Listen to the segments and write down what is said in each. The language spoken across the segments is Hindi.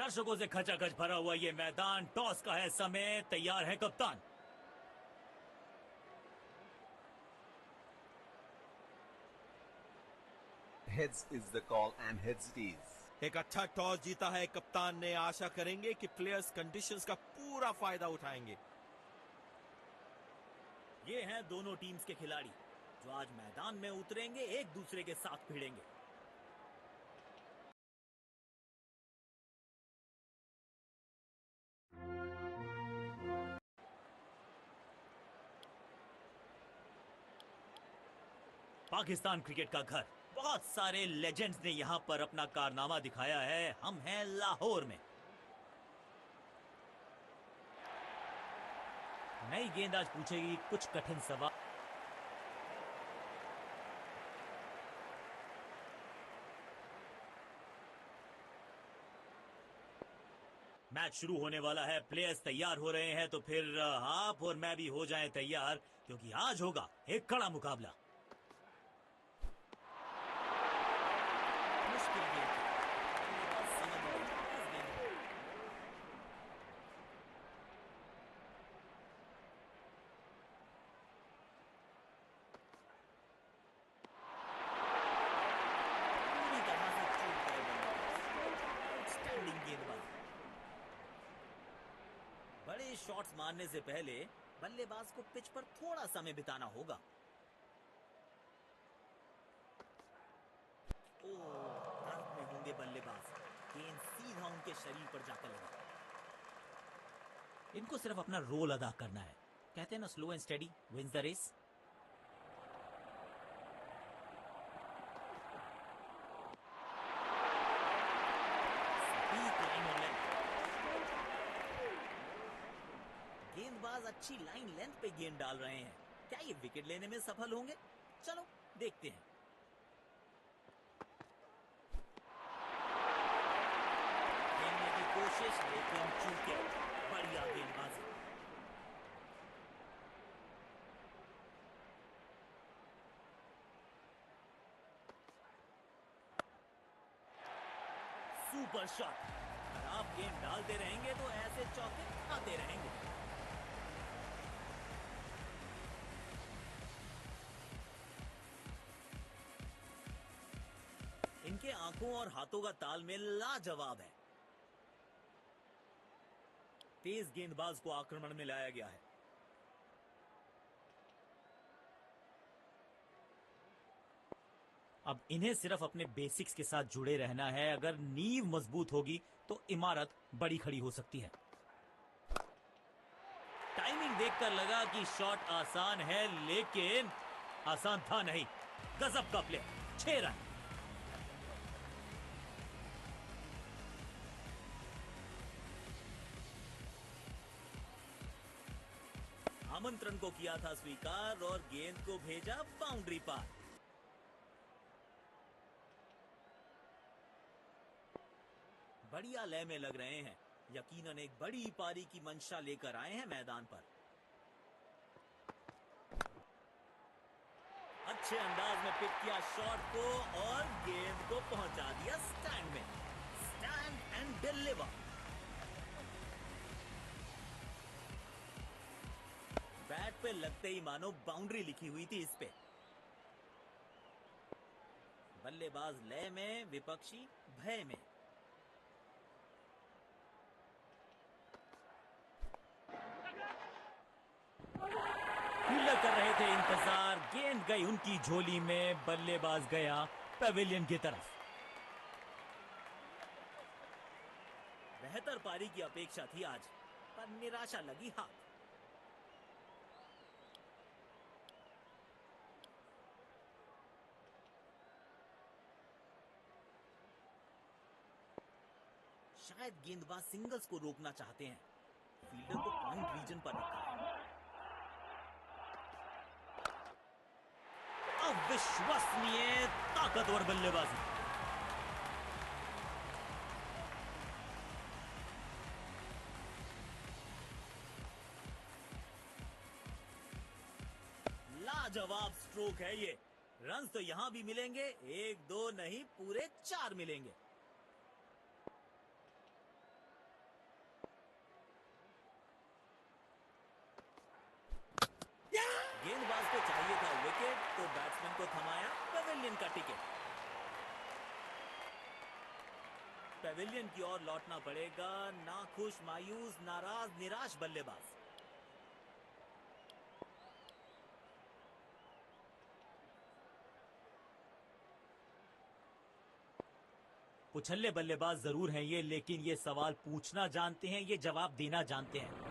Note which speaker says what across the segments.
Speaker 1: दर्शकों से खचाखच भरा हुआ ये मैदान, टॉस का है समय, तैयार है कप्तान।
Speaker 2: Heads is the call and heads it is.
Speaker 3: एक अच्छा टॉस जीता है कप्तान ने। आशा करेंगे कि प्लेयर्स कंडीशंस का पूरा फायदा उठाएंगे।
Speaker 1: ये हैं दोनों टीम्स के खिलाड़ी जो आज मैदान में उतरेंगे, एक दूसरे के साथ भिड़ेंगे। पाकिस्तान क्रिकेट का घर, बहुत सारे लेजेंड्स ने यहां पर अपना कारनामा दिखाया है। हम हैं लाहौर में। नई गेंद आज पूछेगी कुछ कठिन सवाल। मैच शुरू होने वाला है, प्लेयर्स तैयार हो रहे हैं, तो फिर आप और मैं भी हो जाएं तैयार, क्योंकि आज होगा एक कड़ा मुकाबला। मुश्किल गेंद। पूरी तरह से चूक गए बल्लेबाज। आउटस्टैंडिंग गेंदबाजी। बड़े शॉट्स मारने से पहले बल्लेबाज को पिच पर थोड़ा समय बिताना होगा। दर्द में होंगे बल्लेबाज। गेंद सीधा उनके शरीर पर जाकर लगा। इनको सिर्फ अपना रोल अदा करना है। कहते हैं ना, slow and steady wins the race. गेंदबाज अच्छी लाइन लेंथ पे गेंद डाल रहे हैं। क्या ये विकेट लेने में सफल होंगे? चलो देखते हैं। खेलने की कोशिश, लेकिन चूके। बढ़िया गेंदबाजी। Super shot. अगर आप गेंद डालते रहेंगे तो ऐसे चौके आते रहेंगे। इनके आंखों और हाथों का तालमेल लाजवाब है। तेज गेंदबाज को आक्रमण में लाया गया है। अब इन्हें सिर्फ अपने बेसिक्स के साथ जुड़े रहना है। अगर नींव मजबूत होगी तो इमारत बड़ी खड़ी हो सकती है। टाइमिंग देखकर लगा कि शॉट आसान है, लेकिन आसान था नहीं। गजब का प्ले। 6 रन। आमंत्रण को किया था स्वीकार और गेंद को भेजा बाउंड्री पार। बढ़िया लय में लग रहे हैं। यकीनन एक बड़ी पारी की मंशा लेकर आए हैं मैदान पर। अच्छे अंदाज में पिक किया शॉट को और गेंद को पहुंचा दिया स्टैंड में। Stand and deliver. बैट पे लगते ही मानो बाउंड्री लिखी हुई थी इस पे। बल्लेबाज लय में, विपक्षी भय में। फील्डर कर रहे थे इंतजार। गेंद गई उनकी झोली में। बल्लेबाज गया पेविलियन की तरफ। बेहतर पारी की अपेक्षा थी आज, पर निराशा लगी हाथ। शायद गेंदबाज सिंगल्स को रोकना चाहते हैं। फील्डर को पॉइंट रीजन पर रखा है। अविश्वसनीय ताकतवर बल्लेबाजी। लाजवाब स्ट्रोक है ये। रन तो यहां भी मिलेंगे, 1 2 नहीं, पूरे 4 मिलेंगे। गेंदबाज को चाहिए था विकेट, तो बैट्समैन को थमाया पेविलियन का टिकट। पेविलियन की ओर लौटना पड़ेगा नाखुश, मायूस, नाराज, निराश बल्लेबाज। कुछल्ले बल्लेबाज जरूर हैं ये, लेकिन ये सवाल पूछना जानते हैं, ये जवाब देना जानते हैं।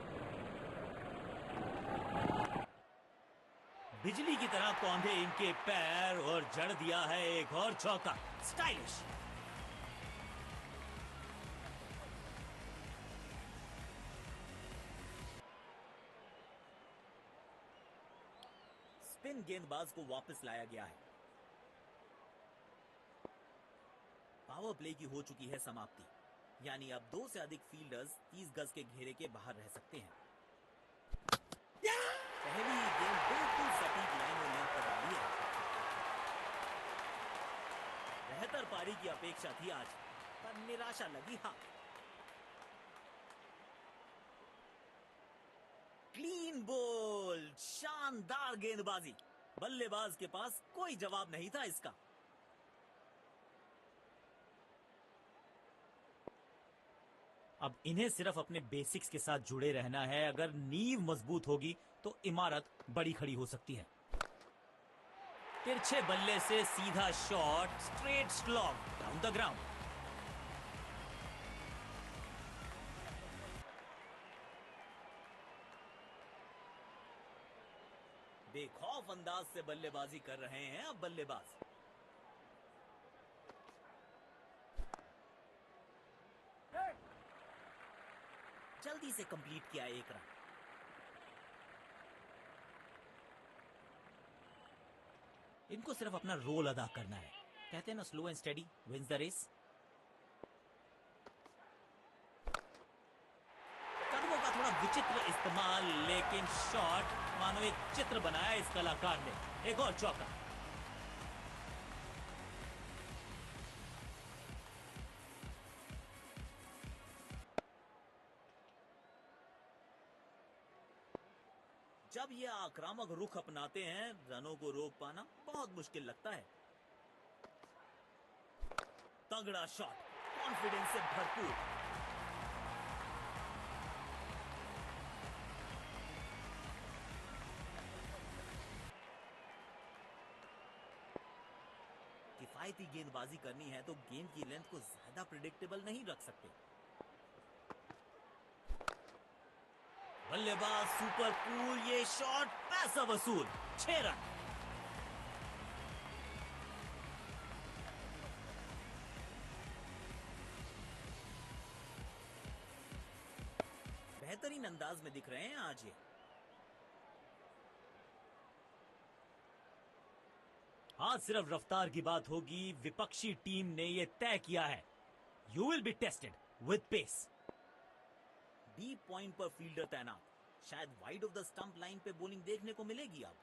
Speaker 1: बिजली की तरह कौंधे इनके पैर और जड़ दिया है एक और चौका। स्टाइलिश। स्पिन गेंदबाज को वापस लाया गया है। पावर प्ले की हो चुकी है समाप्ति, यानी अब 2 से अधिक फील्डर्स 30 गज के घेरे के बाहर रह सकते हैं। पहली ही गेंद बिल्कुल सटीक लाइन और लेंथ पर डाली है। बेहतर पारी की अपेक्षा थी आज, पर निराशा लगी हाथ। क्लीन बोल्ड, शानदार गेंदबाजी। बल्लेबाज के पास कोई जवाब नहीं था इसका। अब इन्हें सिर्फ अपने बेसिक्स के साथ जुड़े रहना है। अगर नींव मजबूत होगी तो इमारत बड़ी खड़ी हो सकती है। तिरछे बल्ले से सीधा shot, straight slog down the ground. बेखौफ अंदाज से बल्लेबाजी कर रहे हैं अब बल्लेबाज। जल्दी से कंप्लीट किया एक रन। इनको सिर्फ अपना रोल अदा करना है। कहते हैं ना, slow and steady wins the race. कदमों का थोड़ा विचित्र इस्तेमाल, लेकिन शॉट मानो एक चित्र बनाया इस कलाकार ने। एक और चौका। जब ये आक्रामक रुख अपनाते हैं, रनों को रोक पाना बहुत मुश्किल लगता है। तगड़ा शॉट, कॉन्फिडेंस से भरपूर। किफायती गेंदबाजी करनी है तो गेंद की लेंथ को ज्यादा प्रिडिक्टेबल नहीं रख सकते। बल्लेबाज सुपर कूल, ये शॉट पैसा वसूल। 6 रन। बेहतरीन अंदाज में दिख रहे हैं आज ये। आज सिर्फ रफ्तार की बात होगी। विपक्षी टीम ने यह तय किया है, you will be tested with pace. Deep point पर फील्डर तैनात। शायद wide off the stump line पे बॉलिंग देखने को मिलेगी अब।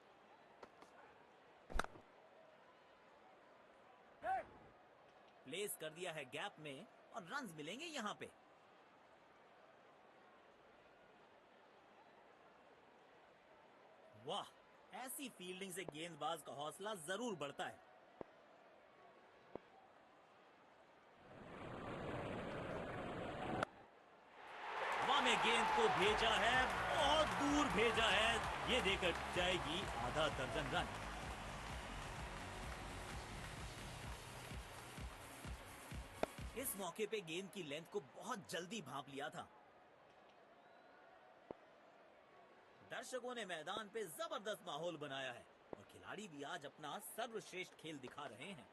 Speaker 1: प्लेस कर दिया है गैप में और रन्स मिलेंगे यहां पे। वाह, ऐसी फील्डिंग से गेंदबाज का हौसला जरूर बढ़ता है। हवा में गेंद को भेजा है, बहुत दूर भेजा है। ये देकर जाएगी आधा दर्जन रन। इस मौके पे गेंद की लेंथ को बहुत जल्दी भांप लिया था। दर्शकों ने मैदान पे जबरदस्त माहौल बनाया है और खिलाड़ी भी आज अपना सर्वश्रेष्ठ खेल दिखा रहे हैं।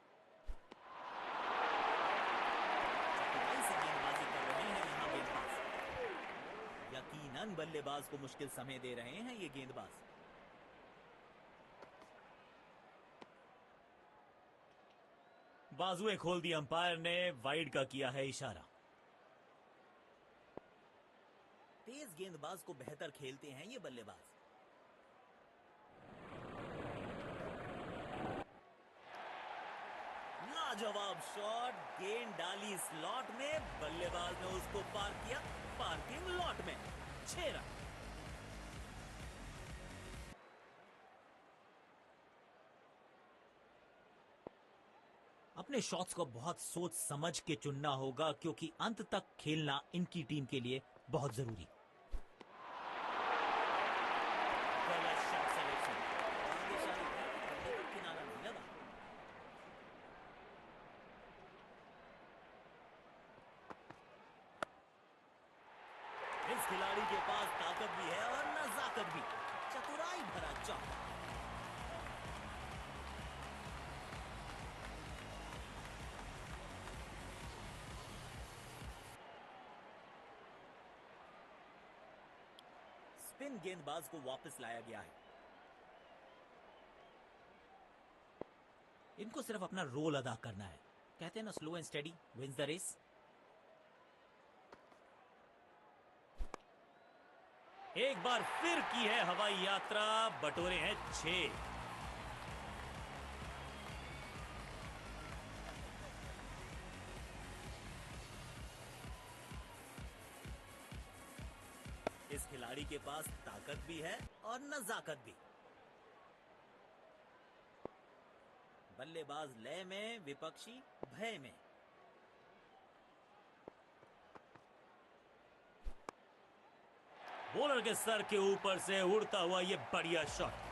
Speaker 1: चतुराई से गेंदबाजी कर रहे हैं यहाँ गेंदबाज। यकीनन बल्लेबाज को मुश्किल समय दे रहे हैं ये गेंदबाज। बाजुएं खोल दी अंपायर ने, वाइड का किया है इशारा। तेज गेंदबाज को बेहतर खेलते हैं ये बल्लेबाज। लाजवाब शॉट, गेंद डाली स्लॉट में, बल्लेबाज ने उसको पार किया पार्किंग लॉट में। 6 रन। अपने शॉट्स को बहुत सोच समझ के चुनना होगा, क्योंकि अंत तक खेलना इनकी टीम के लिए बहुत जरूरी। गलत शॉट सिलेक्शन। भाग्यशाली है कि बल्ले का किनारा नहीं लगा। इस खिलाड़ी के पास ताकत भी है और नजाकत भी। चतुराई भरा चौका। स्पिन गेंदबाज को वापस लाया गया है। इनको सिर्फ अपना रोल अदा करना है। कहते हैं ना, slow and steady wins the race. एक बार फिर की है हवाई यात्रा, बटोरे हैं 6। इस खिलाड़ी के पास ताकत भी है और नजाकत भी। बल्लेबाज लय में, विपक्षी भय में। बॉलर के सर के ऊपर से उड़ता हुआ ये बढ़िया शॉट।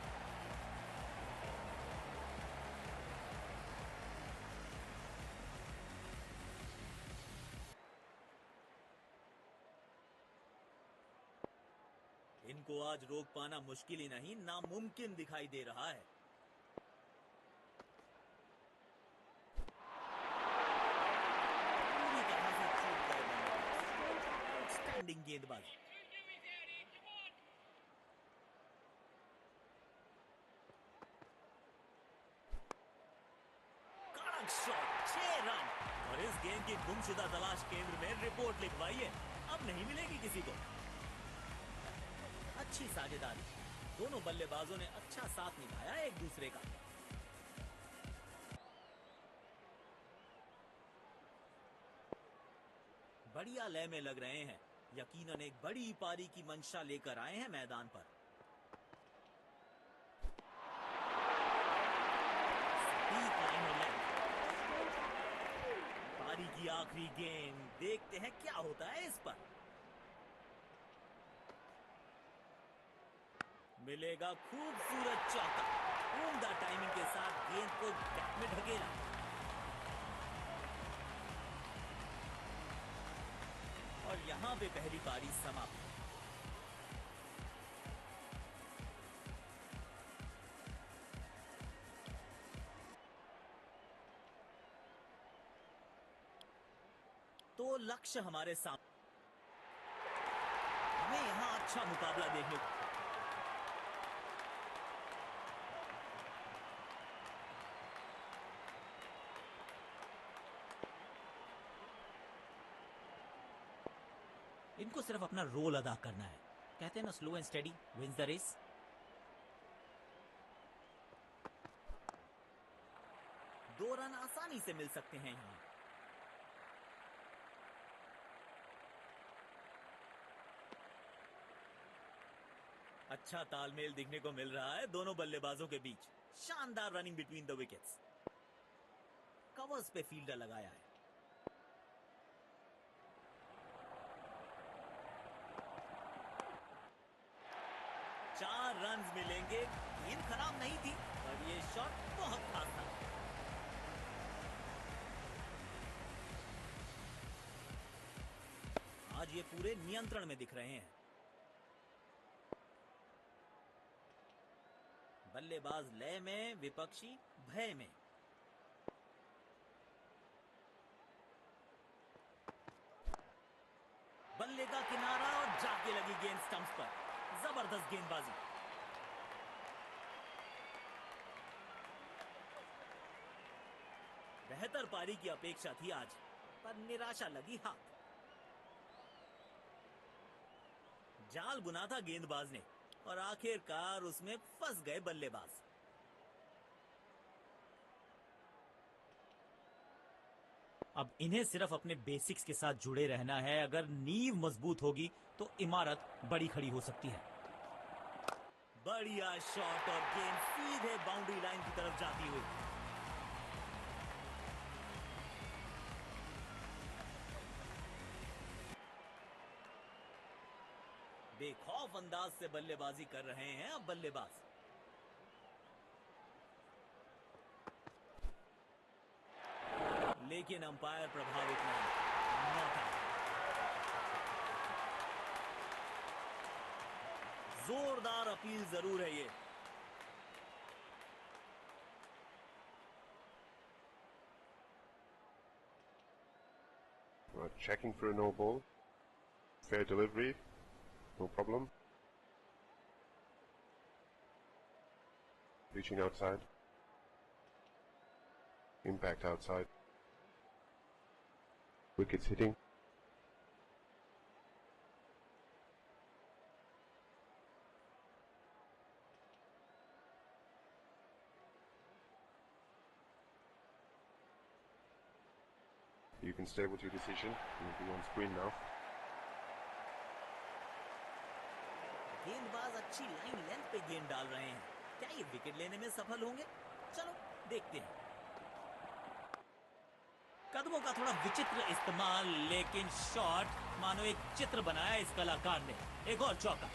Speaker 1: इनको आज रोक पाना मुश्किल ही नहीं, नामुमकिन दिखाई दे रहा है। पूरी तरह से चूक गए बल्लेबाज। आउटस्टैंडिंग गेंदबाजी। कड़क शॉट, 6 रन। और इस गेंद की गुमशुदा तलाश केंद्र में रिपोर्ट लिखवाइए, अब नहीं मिलेगी किसी को। अच्छी साझेदारी। दोनों बल्लेबाजों ने अच्छा साथ निभाया एक दूसरे का। बढ़िया लय में लग रहे हैं। यकीनन एक बड़ी पारी की मंशा लेकर आए हैं मैदान पर। सटीक लाइन में लेग। पारी की आखिरी गेंद, देखते हैं क्या होता है इस पर। मिलेगा खूबसूरत चौका। उम्दा टाइमिंग के साथ गेंद को गैप में ढकेला। और यहां पे पहली पारी समाप्त। तो लक्ष्य हमारे सामने। हमें यहां अच्छा मुकाबला देखने को। इनको सिर्फ अपना रोल अदा करना है। कहते हैं ना, slow and steady wins the race. दो रन आसानी से मिल सकते हैं यहां। अच्छा तालमेल दिखने को मिल रहा है दोनों बल्लेबाजों के बीच। शानदार running between the wickets. Covers पे फील्डर लगाया है। चार रन मिलेंगे। गेंद खराब नहीं थी, पर ये शॉट बहुत खास था। आज ये पूरे नियंत्रण में दिख रहे हैं। बल्लेबाज लय में, विपक्षी भय में। बल्ले का किनारा और जाके लगी गेंद स्टंप्स पर। जबरदस्त गेंदबाजी। बेहतर पारी की अपेक्षा थी आज, पर निराशा लगी हाथ। जाल बुना था गेंदबाज ने और आखिरकार उसमें फंस गए बल्लेबाज। अब इन्हें सिर्फ अपने बेसिक्स के साथ जुड़े रहना है। अगर नींव मजबूत होगी तो इमारत बड़ी खड़ी हो सकती है। बढ़िया शॉट और गेंद सीधे बाउंड्री लाइन की तरफ जाती हुई। बेखौफ अंदाज से बल्लेबाजी कर रहे हैं अब बल्लेबाज। लेकिन अंपायर प्रभावित नहीं। Not out. जोरदार अपील जरूर है ये।
Speaker 4: Checking for a no ball. Fair delivery. No problem. Reaching outside. Impact outside. Wickets hitting. You can stay with your decision. You'll be on screen now.
Speaker 1: गेंदबाज अच्छी लाइन लेंथ पे गेंद डाल रहे हैं। क्या ये विकेट लेने में सफल होंगे? चलो देखते हैं। कदमों का थोड़ा विचित्र इस्तेमाल, लेकिन शॉट मानो एक चित्र बनाया इस कलाकार ने। एक और चौका।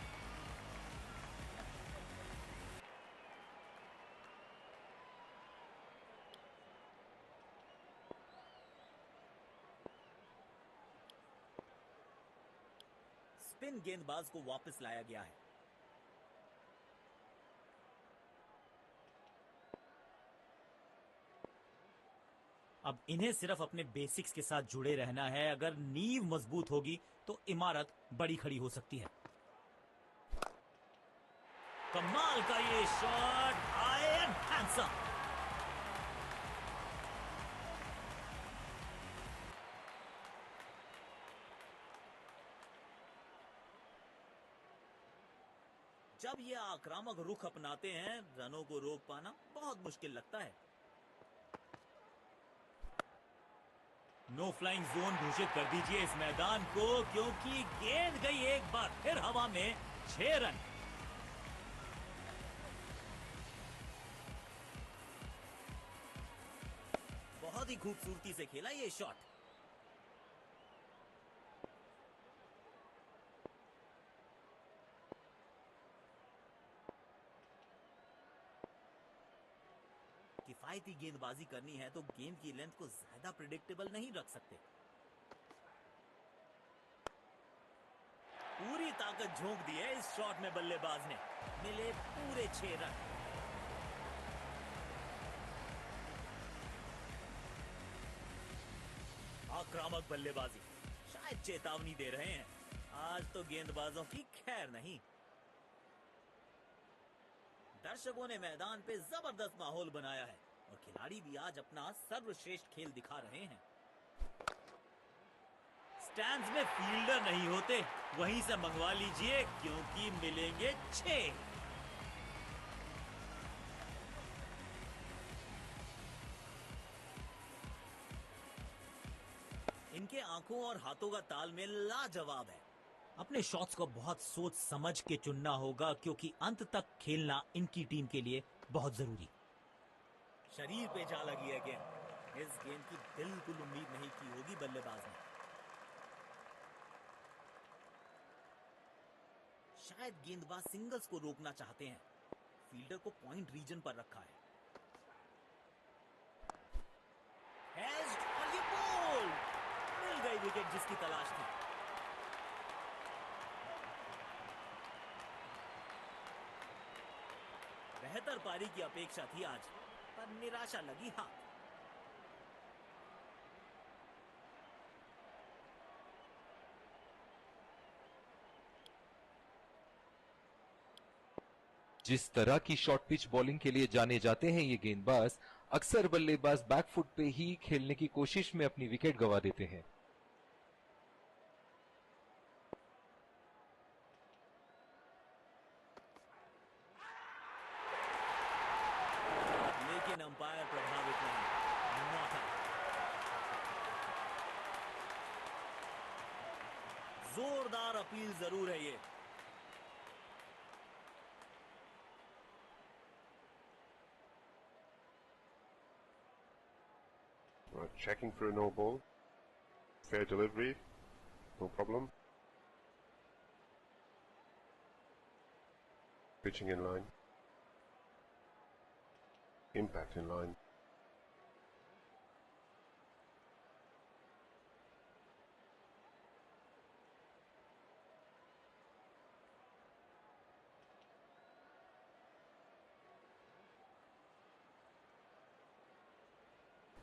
Speaker 1: स्पिन गेंदबाज को वापस लाया गया है। अब इन्हें सिर्फ अपने बेसिक्स के साथ जुड़े रहना है। अगर नींव मजबूत होगी तो इमारत बड़ी खड़ी हो सकती है। कमाल का ये शॉट, हाई एंड हैंडसम। जब ये आक्रामक रुख अपनाते हैं, रनों को रोक पाना बहुत मुश्किल लगता है। नो फ्लाइंग जोन घोषित कर दीजिए इस मैदान को, क्योंकि गेंद गई एक बार फिर हवा में। 6 रन। बहुत ही खूबसूरती से खेला ये शॉट। किफायती गेंदबाजी करनी है तो गेंद की लेंथ को ज्यादा प्रिडिक्टेबल नहीं रख सकते। पूरी ताकत झोंक दी है इस शॉट में बल्लेबाज ने। मिले पूरे 6 रन। आक्रामक बल्लेबाजी, शायद चेतावनी दे रहे हैं। आज तो गेंदबाजों की खैर नहीं। दर्शकों ने मैदान पे जबरदस्त माहौल बनाया है और खिलाड़ी भी आज अपना सर्वश्रेष्ठ खेल दिखा रहे हैं। स्टैंड्स में फील्डर नहीं होते, वहीं से मंगवा लीजिए, क्योंकि मिलेंगे 6। इनके आंखों और हाथों का तालमेल लाजवाब है। अपने शॉट्स को बहुत सोच समझ के चुनना होगा, क्योंकि अंत तक खेलना इनकी टीम के लिए बहुत जरूरी। शरीर पे जा लगी है गेंद। इस गेंद की बिल्कुल उम्मीद नहीं की होगी बल्लेबाज ने। शायद गेंदबाज सिंगल्स को रोकना चाहते हैं। फील्डर को पॉइंट रीजन पर रखा है। हेज्ड और ये बॉल मिल गई विकेट जिसकी तलाश थी। बेहतर पारी की अपेक्षा थी आज, पर निराशा लगी हाथ।
Speaker 5: जिस तरह की शॉर्ट पिच बॉलिंग के लिए जाने जाते हैं ये गेंदबाज, अक्सर बल्लेबाज बैकफुट पे ही खेलने की कोशिश में अपनी विकेट गंवा देते हैं।
Speaker 1: लेकिन अंपायर प्रभावित नहीं। Not out. जोरदार अपील जरूर है ये।
Speaker 4: Checking for a no ball. Fair delivery. No problem. Pitching in line. Impact in line.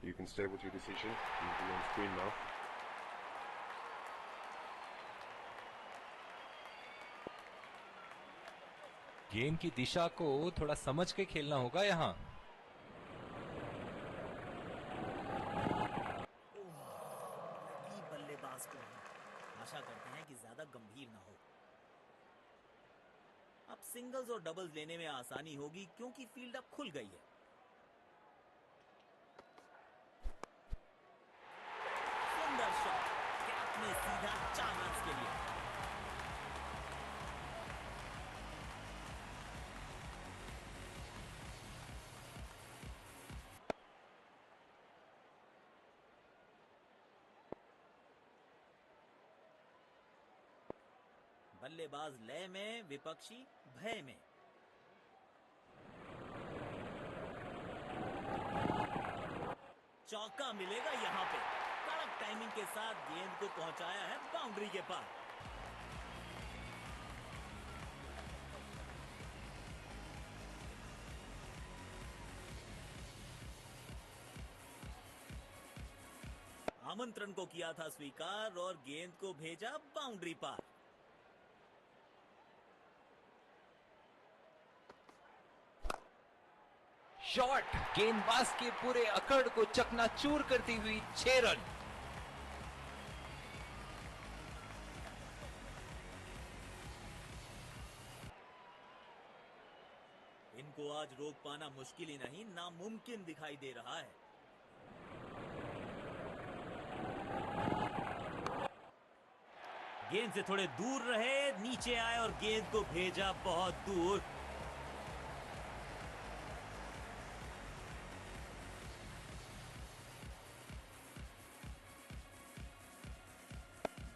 Speaker 4: You can stay with your decision. You'll be on screen now.
Speaker 5: गेंद की दिशा को थोड़ा समझ के खेलना होगा यहाँ।
Speaker 1: लगी बल्लेबाज को। आशा करते हैं कि ज्यादा गंभीर ना हो। अब सिंगल्स और डबल्स लेने में आसानी होगी क्योंकि फील्ड अब खुल गई है। सुंदर शॉट, कैप में सीधा 4 रन के लिए। बल्लेबाज लय में, विपक्षी भय में। चौका मिलेगा यहां पे। कड़क टाइमिंग के साथ गेंद को पहुंचाया है बाउंड्री के पार। आमंत्रण को किया था स्वीकार और गेंद को भेजा बाउंड्री पार।
Speaker 5: शॉट गेंदबाज के पूरे अकड़ को चकनाचूर करती हुई 6 रन।
Speaker 1: इनको आज रोक पाना मुश्किल ही नहीं, नामुमकिन दिखाई दे रहा है। गेंद से थोड़े दूर रहे, नीचे आए और गेंद को भेजा बहुत दूर।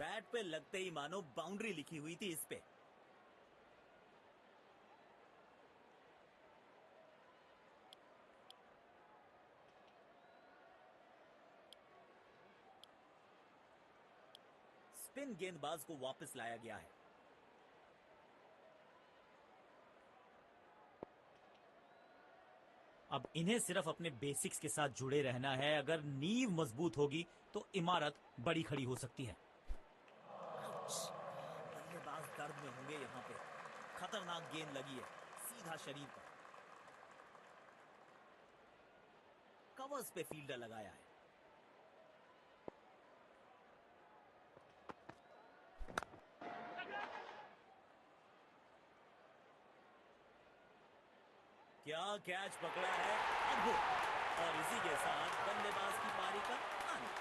Speaker 1: बैट पे लगते ही मानो बाउंड्री लिखी हुई थी इस पे। स्पिन गेंदबाज को वापस लाया गया है। अब इन्हें सिर्फ अपने बेसिक्स के साथ जुड़े रहना है। अगर नींव मजबूत होगी तो इमारत बड़ी खड़ी हो सकती है। बल्लेबाज दर्द में होंगे यहां पे। खतरनाक गेंद लगी है सीधा शरीर पर। कवर्स पे फील्डर लगाया है। क्या कैच पकड़ा है अद्भुत। और इसी के साथ बल्लेबाज की पारी का अंत।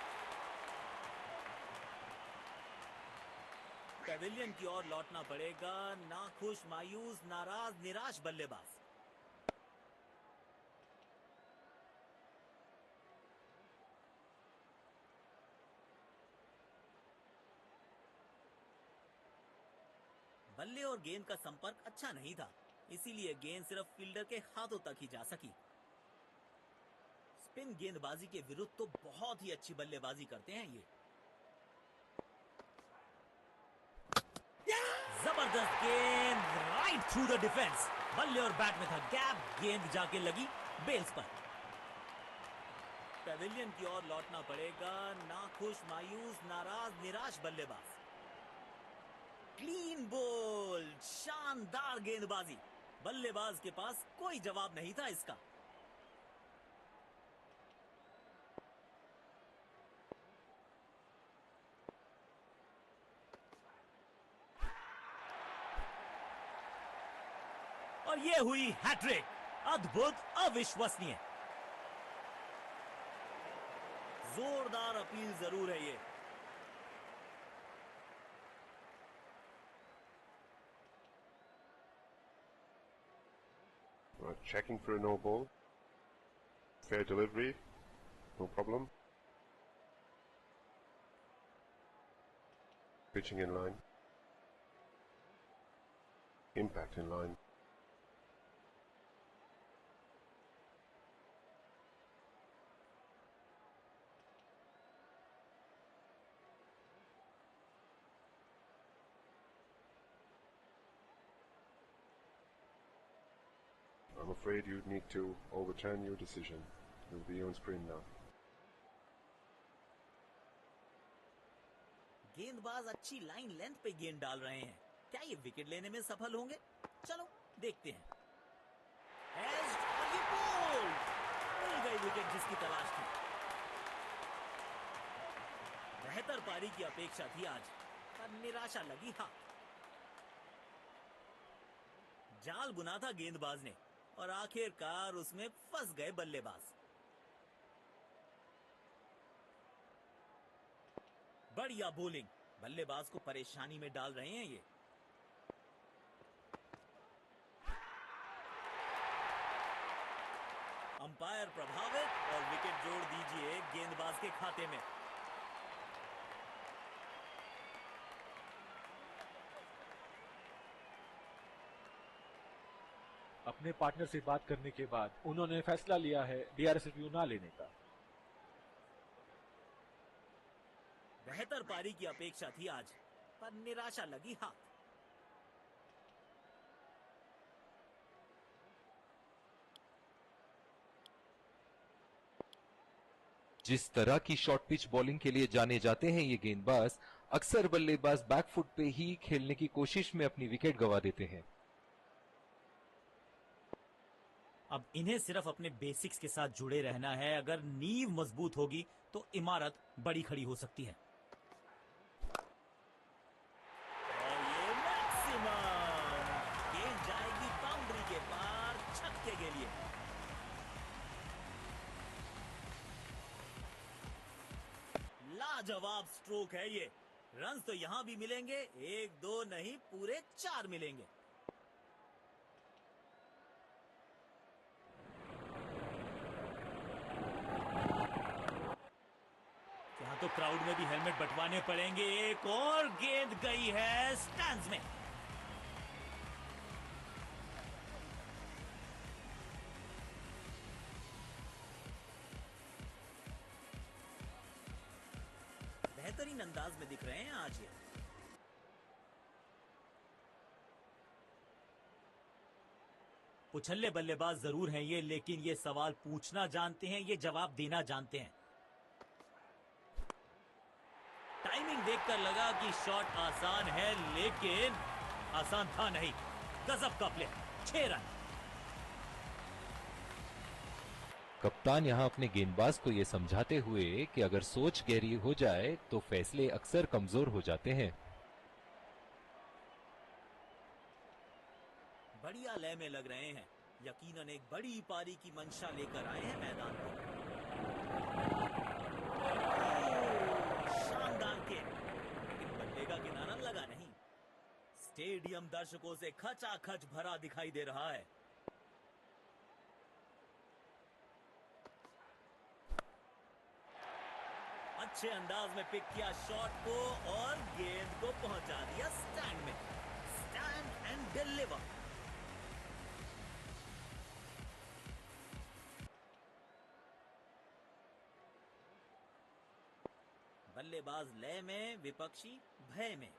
Speaker 1: पेविलियन की ओर लौटना पड़ेगा। नाखुश, मायूस, नाराज, निराश बल्लेबाज। बल्ले और गेंद का संपर्क अच्छा नहीं था, इसीलिए गेंद सिर्फ फील्डर के हाथों तक ही जा सकी। स्पिन गेंदबाजी के विरुद्ध तो बहुत ही अच्छी बल्लेबाजी करते हैं ये। जबरदस्त गेंद राइट थ्रू द डिफेंस। बल्ले और बैट में था गैप, गेंद जाके लगी बेल्स पर। पेविलियन की ओर लौटना पड़ेगा। नाखुश, मायूस, नाराज, निराश बल्लेबाज। क्लीन बोल्ड, शानदार गेंदबाजी। बल्लेबाज के पास कोई जवाब नहीं था इसका। और ये हुई हैट्रिक। अद्भुत, अविश्वसनीय। जोरदार अपील जरूर है ये।
Speaker 4: Checking for a no ball. Fair delivery. No problem. Pitching in line. Impact in line. I'm afraid you need to overturn your decision. It will be on screen now.
Speaker 1: गेंदबाज अच्छी लाइन लेंथ पे गेंद डाल रहे हैं। क्या ये विकेट लेने में सफल होंगे? चलो देखते हैं। Edged और ये बोल्ड! मिल गई विकेट जिसकी तलाश थी। बेहतर पारी की अपेक्षा थी आज, पर निराशा लगी हाथ। जाल बुना था गेंदबाज ने और आखिरकार उसमें फंस गए बल्लेबाज। बढ़िया बॉलिंग, बल्लेबाज को परेशानी में डाल रहे हैं ये। अंपायर प्रभावित और विकेट जोड़ दीजिए गेंदबाज के खाते में।
Speaker 6: अपने पार्टनर से बात करने के बाद उन्होंने फैसला लिया है डीआरएस रिव्यू ना लेने का।
Speaker 1: बेहतर पारी की अपेक्षा थी आज, पर निराशा लगी हाथ।
Speaker 5: जिस तरह की शॉर्ट पिच बॉलिंग के लिए जाने जाते हैं ये गेंदबाज अक्सर बल्लेबाज बैकफुट पे ही खेलने की कोशिश में अपनी विकेट गंवा देते हैं।
Speaker 1: अब इन्हें सिर्फ अपने बेसिक्स के साथ जुड़े रहना है। अगर नींव मजबूत होगी तो इमारत बड़ी खड़ी हो सकती है। और ये मैक्सिमम गेंद जाएगी बाउंड्री के पार छक्के के लिए। लाजवाब स्ट्रोक है ये। रन्स तो यहां भी मिलेंगे, 1-2 नहीं पूरे 4 मिलेंगे। यहाँ तो क्राउड में भी हेलमेट बंटवाने पड़ेंगे। एक और गेंद गई है स्टैंड्स में। बेहतरीन अंदाज में दिख रहे हैं आज ये। पुछल्ले बल्लेबाज जरूर हैं ये, लेकिन ये सवाल पूछना जानते हैं, ये जवाब देना जानते हैं। टाइमिंग देखकर लगा कि शॉट आसान है, लेकिन आसान था नहीं। गजब का प्ले, 6 रन।
Speaker 5: कप्तान यहां अपने गेंदबाज को यह समझाते हुए कि अगर सोच गहरी हो जाए तो फैसले अक्सर कमजोर हो जाते हैं।
Speaker 1: बढ़िया लय में लग रहे हैं। यकीनन एक बड़ी पारी की मंशा लेकर आए हैं मैदान में। शानदार के, लेकिन बल्ले का किनारा लगा नहीं। स्टेडियम दर्शकों से खचाखच भरा दिखाई दे रहा है। अच्छे अंदाज में पिक किया शॉट को और गेंद को पहुंचा दिया स्टैंड में। Stand and deliver. बल्लेबाज लय में, विपक्षी भय में।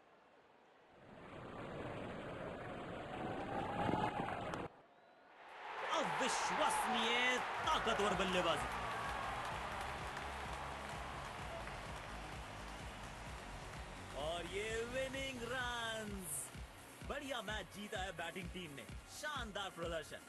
Speaker 1: अविश्वसनीय ताकतवर बल्लेबाजी। और ये विनिंग रन्स। बढ़िया मैच जीता है बैटिंग टीम ने। शानदार प्रदर्शन।